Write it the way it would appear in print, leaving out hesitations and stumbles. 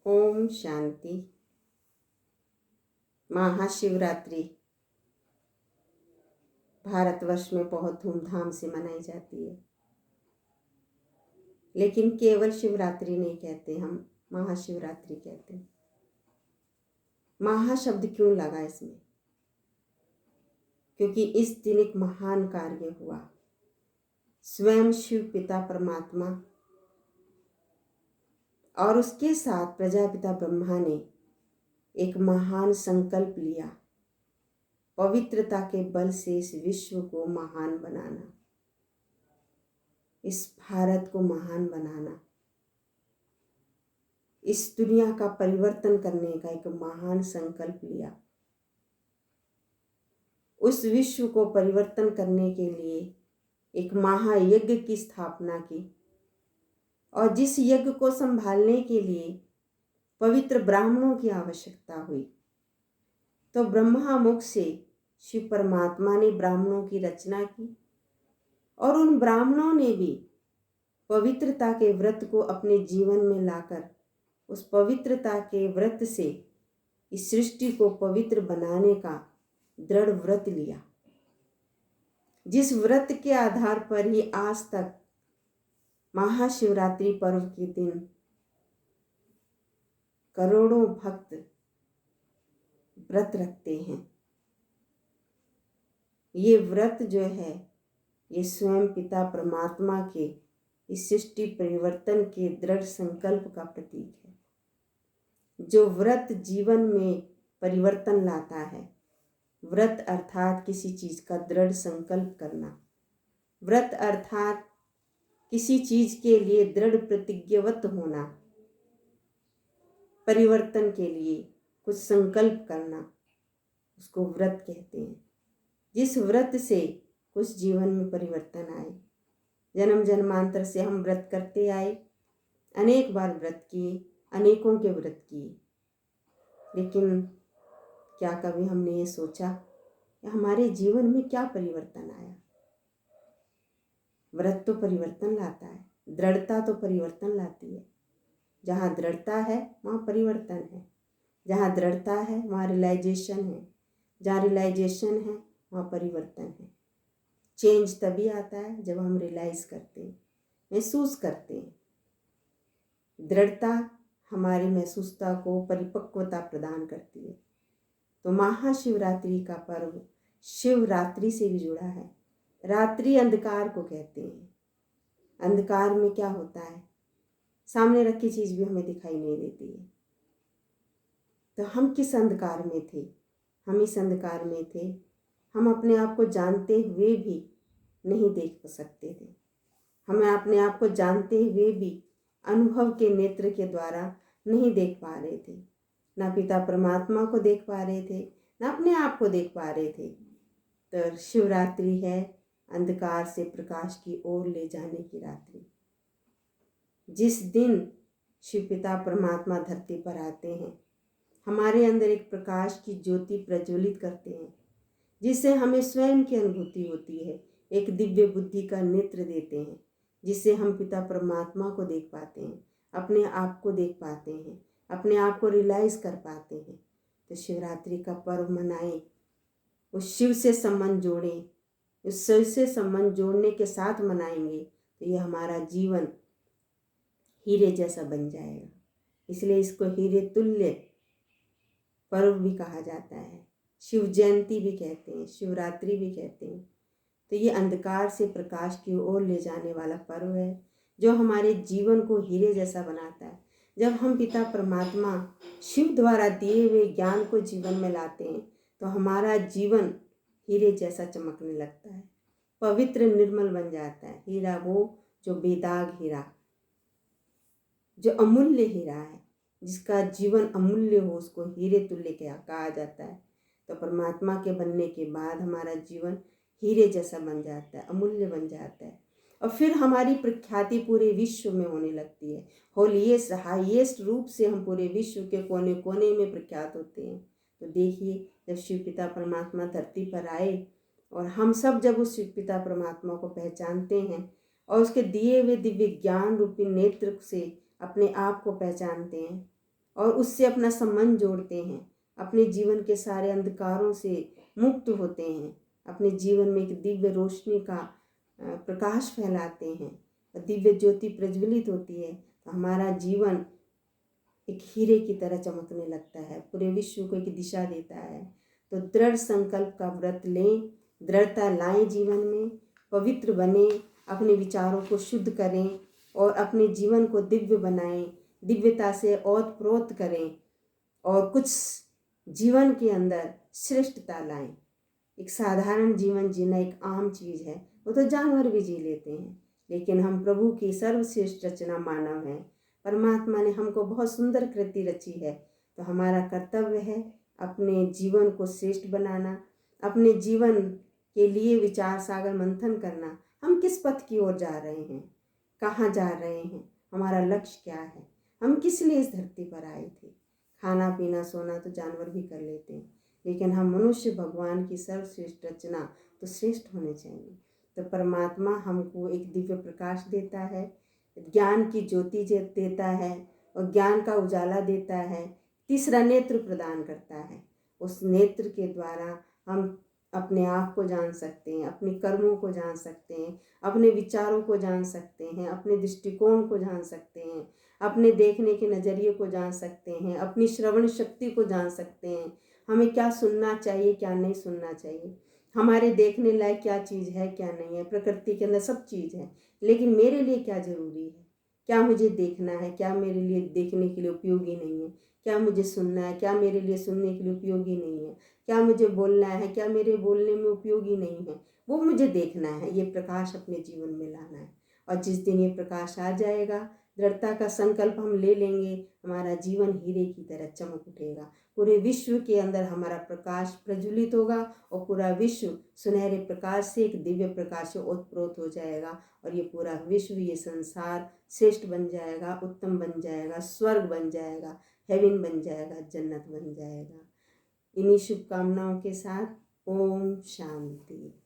ओम शांति। महाशिवरात्रि भारतवर्ष में बहुत धूमधाम से मनाई जाती है, लेकिन केवल शिवरात्रि नहीं कहते, हम महाशिवरात्रि कहते हैं। महा शब्द क्यों लगा इसमें? क्योंकि इस दिन एक महान कार्य हुआ। स्वयं शिव पिता परमात्मा और उसके साथ प्रजापिता ब्रह्मा ने एक महान संकल्प लिया, पवित्रता के बल से इस विश्व को महान बनाना, इस भारत को महान बनाना, इस दुनिया का परिवर्तन करने का एक महान संकल्प लिया। उस विश्व को परिवर्तन करने के लिए एक महायज्ञ की स्थापना की, और जिस यज्ञ को संभालने के लिए पवित्र ब्राह्मणों की आवश्यकता हुई, तो ब्रह्मा मुख से शिव परमात्मा ने ब्राह्मणों की रचना की, और उन ब्राह्मणों ने भी पवित्रता के व्रत को अपने जीवन में लाकर उस पवित्रता के व्रत से इस सृष्टि को पवित्र बनाने का दृढ़ व्रत लिया, जिस व्रत के आधार पर ही आज तक महाशिवरात्रि पर्व के दिन करोड़ों भक्त व्रत रखते हैं। ये व्रत जो है, ये स्वयं पिता परमात्मा के इस सृष्टि परिवर्तन के दृढ़ संकल्प का प्रतीक है। जो व्रत जीवन में परिवर्तन लाता है, व्रत अर्थात किसी चीज का दृढ़ संकल्प करना, व्रत अर्थात किसी चीज के लिए दृढ़ प्रतिज्ञाबद्ध होना, परिवर्तन के लिए कुछ संकल्प करना, उसको व्रत कहते हैं। जिस व्रत से कुछ जीवन में परिवर्तन आए। जन्म जन्मांतर से हम व्रत करते आए, अनेक बार व्रत किए, अनेकों के व्रत किए, लेकिन क्या कभी हमने ये सोचा कि हमारे जीवन में क्या परिवर्तन आया? व्रत तो परिवर्तन लाता है, दृढ़ता तो परिवर्तन लाती है। जहाँ दृढ़ता है वहाँ परिवर्तन है, जहाँ दृढ़ता है वहाँ रियलाइजेशन है, जहाँ रियलाइजेशन है वहाँ परिवर्तन है। चेंज तभी आता है जब हम रियलाइज करते हैं, महसूस करते हैं। दृढ़ता हमारी महसूसता को परिपक्वता प्रदान करती है। तो महाशिवरात्रि का पर्व शिवरात्रि से भी जुड़ा है। रात्रि अंधकार को कहते हैं। अंधकार में क्या होता है? सामने रखी चीज भी हमें दिखाई नहीं देती है। तो हम किस अंधकार में थे? हम इस अंधकार में थे, हम अपने आप को जानते हुए भी नहीं देख सकते थे। हमें अपने आप को जानते हुए भी अनुभव के नेत्र के द्वारा नहीं देख पा रहे थे। ना पिता परमात्मा को देख पा रहे थे, ना अपने आप को देख पा रहे थे। तो शिवरात्रि है अंधकार से प्रकाश की ओर ले जाने की रात्रि। जिस दिन शिव पिता परमात्मा धरती पर आते हैं, हमारे अंदर एक प्रकाश की ज्योति प्रज्वलित करते हैं, जिससे हमें स्वयं की अनुभूति होती है। एक दिव्य बुद्धि का नेत्र देते हैं, जिससे हम पिता परमात्मा को देख पाते हैं, अपने आप को देख पाते हैं, अपने आप को रियलाइज कर पाते हैं। तो शिवरात्रि का पर्व मनाएं, उस शिव से संबंध जोड़ें, उस शिव से संबंध जोड़ने के साथ मनाएंगे तो ये हमारा जीवन हीरे जैसा बन जाएगा। इसलिए इसको हीरे तुल्य पर्व भी कहा जाता है, शिव जयंती भी कहते हैं, शिवरात्रि भी कहते हैं। तो ये अंधकार से प्रकाश की ओर ले जाने वाला पर्व है, जो हमारे जीवन को हीरे जैसा बनाता है। जब हम पिता परमात्मा शिव द्वारा दिए हुए ज्ञान को जीवन में लाते हैं, तो हमारा जीवन हीरे जैसा चमकने लगता है, पवित्र निर्मल बन जाता है। हीरा वो जो बेदाग हीरा, जो अमूल्य हीरा है, जिसका जीवन अमूल्य हो, उसको हीरे तुल्य कहा जाता है। तो परमात्मा के बनने के बाद हमारा जीवन हीरे जैसा बन जाता है, अमूल्य बन जाता है, और फिर हमारी प्रख्याति पूरे विश्व में होने लगती है। होलीएस्ट हाईएस्ट रूप से हम पूरे विश्व के कोने कोने में प्रख्यात होते हैं। तो देखिए, जब शिव पिता परमात्मा धरती पर आए और हम सब जब उस शिव पिता परमात्मा को पहचानते हैं और उसके दिए हुए दिव्य ज्ञान रूपी नेत्र से अपने आप को पहचानते हैं, और उससे अपना संबंध जोड़ते हैं, अपने जीवन के सारे अंधकारों से मुक्त होते हैं, अपने जीवन में एक दिव्य रोशनी का प्रकाश फैलाते हैं, दिव्य ज्योति प्रज्वलित होती है, तो हमारा जीवन एक हीरे की तरह चमकने लगता है, पूरे विश्व को एक दिशा देता है। तो दृढ़ संकल्प का व्रत लें, दृढ़ता लाएं जीवन में, पवित्र बने, अपने विचारों को शुद्ध करें और अपने जीवन को दिव्य बनाएं, दिव्यता से ओतप्रोत करें और कुछ जीवन के अंदर श्रेष्ठता लाएं। एक साधारण जीवन जीना एक आम चीज़ है, वो तो जानवर भी जी लेते हैं, लेकिन हम प्रभु की सर्वश्रेष्ठ रचना मानव हैं। परमात्मा ने हमको बहुत सुंदर कृति रची है, तो हमारा कर्तव्य है अपने जीवन को श्रेष्ठ बनाना, अपने जीवन के लिए विचार सागर मंथन करना। हम किस पथ की ओर जा रहे हैं, कहाँ जा रहे हैं, हमारा लक्ष्य क्या है, हम किस लिए इस धरती पर आए थे। खाना पीना सोना तो जानवर भी कर लेते हैं, लेकिन हम मनुष्य भगवान की सर्वश्रेष्ठ रचना, तो श्रेष्ठ होने चाहिए। तो परमात्मा हमको एक दिव्य प्रकाश देता है, ज्ञान की ज्योति देता है और ज्ञान का उजाला देता है, तीसरा नेत्र प्रदान करता है। उस नेत्र के द्वारा हम अपने आप को जान सकते हैं, अपने कर्मों को जान सकते हैं, अपने विचारों को जान सकते हैं, अपने दृष्टिकोण को जान सकते हैं, अपने देखने के नज़रिए को जान सकते हैं, अपनी श्रवण शक्ति को जान सकते हैं, हमें क्या सुनना चाहिए क्या नहीं सुनना चाहिए, हमारे देखने लायक क्या चीज़ है क्या नहीं है। प्रकृति के अंदर सब चीज़ है, लेकिन मेरे लिए क्या ज़रूरी है, क्या मुझे देखना है, क्या मेरे लिए देखने के लिए उपयोगी नहीं है, क्या मुझे सुनना है, क्या मेरे लिए सुनने के लिए उपयोगी नहीं है, क्या मुझे बोलना है, क्या मेरे बोलने में उपयोगी नहीं है, वो मुझे देखना है। ये प्रकाश अपने जीवन में लाना है, और जिस दिन ये प्रकाश आ जाएगा, दृढ़ता का संकल्प हम ले लेंगे, हमारा जीवन हीरे की तरह चमक उठेगा। पूरे विश्व के अंदर हमारा प्रकाश प्रज्वलित होगा और पूरा विश्व सुनहरे प्रकाश से एक दिव्य प्रकाश से ओतप्रोत हो जाएगा, और ये पूरा विश्व, ये संसार श्रेष्ठ बन जाएगा, उत्तम बन जाएगा, स्वर्ग बन जाएगा, हेवन बन जाएगा, जन्नत बन जाएगा। इन्हीं शुभकामनाओं के साथ ओम शांति।